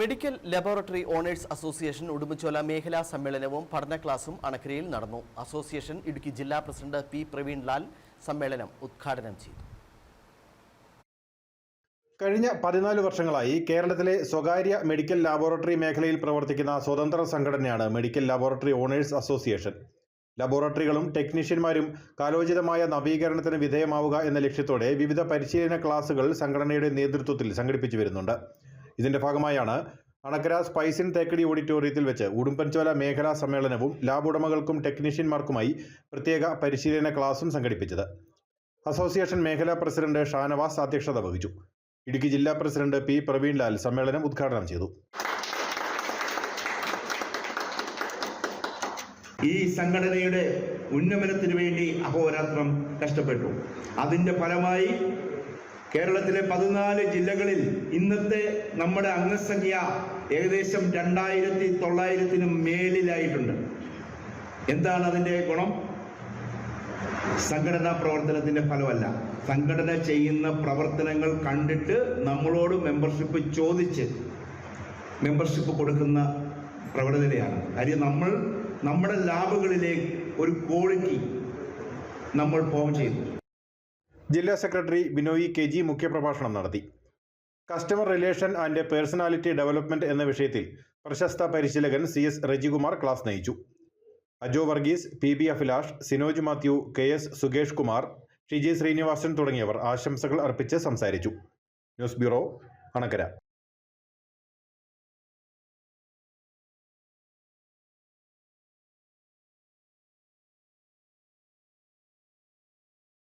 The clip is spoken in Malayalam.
Medical laboratory owners association Udumbanchola മേഖലാ സമ്മേളനവും പഠന ക്ലാസും അണക്കരയിൽ നടന്നു. അസോസിയേഷൻ ഇടുക്കി ജില്ലാ പ്രസിഡന്റ് പി പ്രവീൺ ലാൽ സമ്മേളനം ഉദ്ഘാടനം ചെയ്തു. കഴിഞ്ഞ 14 വർഷങ്ങളായി കേരളത്തിലെ സ്വകാര്യ മെഡിക്കൽ ലബോറട്ടറി മേഖലയിൽ പ്രവർത്തിക്കുന്ന സ്വതന്ത്ര സംഘടനയാണ് മെഡിക്കൽ ലബോറട്ടറി ഓണേഴ്സ് അസോസിയേഷൻ. ലബോറട്ടറികളും ടെക്നീഷ്യന്മാരും കാലോചിതമായ നവീകരണത്തിന് വിധേയമാവുക എന്ന ലക്ഷ്യത്തോടെ വിവിധ പരിശീലന ക്ലാസുകൾ സംഘടനയുടെ നേതൃത്വത്തിൽ സംഘടിപ്പിച്ചു വരുന്നുണ്ട്. ഇതിന്റെ ഭാഗമായാണ് അണക്കര സ്പൈസിൻ തേക്കടി ഓഡിറ്റോറിയത്തിൽ വെച്ച് ഉടുമ്പൻചോല മേഖലാ സമ്മേളനവും ലാബ് ഉടമകൾക്കും ടെക്നീഷ്യന്മാർക്കുമായി പ്രത്യേക പരിശീലന ക്ലാസും സംഘടിപ്പിച്ചത്. അസോസിയേഷൻ മേഖലാ പ്രസിഡന്റ് ഷാനവാസ് അധ്യക്ഷത വഹിച്ചു. ഇടുക്കി ജില്ലാ പ്രസിഡന്റ് പി പ്രവീൺ ലാൽ സമ്മേളനം ഉദ്ഘാടനം ചെയ്തു. ഈ സംഘടനയുടെ ഉന്നമനത്തിന് വേണ്ടി അഹോരാത്രം കഷ്ടപ്പെട്ടു. അതിന്റെ ഫലമായി കേരളത്തിലെ 14 ജില്ലകളിൽ ഇന്നത്തെ നമ്മുടെ അംഗസംഖ്യ ഏകദേശം 2900 മേളിലായിട്ടുണ്ട്. എന്താണ് അതിൻ്റെ ഗുണം? സംഘടനാ പ്രവർത്തനത്തിന്റെ ഫലമല്ല. സംഘടന ചെയ്യുന്ന പ്രവർത്തനങ്ങൾ കണ്ടിട്ട് നമ്മളോട് മെമ്പർഷിപ്പ് ചോദിച്ച് മെമ്പർഷിപ്പ് കൊടുക്കുന്ന പ്രവണതയാണ്. കാര്യം നമ്മുടെ ലാബുകളിലേക്ക് ഒരു ക്വാളിറ്റി നമ്മൾ ഫോം ചെയ്തു. ജില്ലാ സെക്രട്ടറി ബിനോയ് കെ.ജി. മുഖ്യപ്രഭാഷണം നടത്തി. Customer relation and personality development എന്ന വിഷയത്തിൽ പ്രശസ്ത പരിശീലകൻ CS റജികുമാർ ക്ലാസ് നയിച്ചു. അജോ വർഗീസ്, PB അഭിലാഷ്, സിനോജ് മാത്യു, KS സുകേഷ് കുമാർ, ഷിജി ശ്രീനിവാസൻ തുടങ്ങിയവർ ആശംസകൾ അർപ്പിച്ച് സംസാരിച്ചു. News bureau, Anakkara.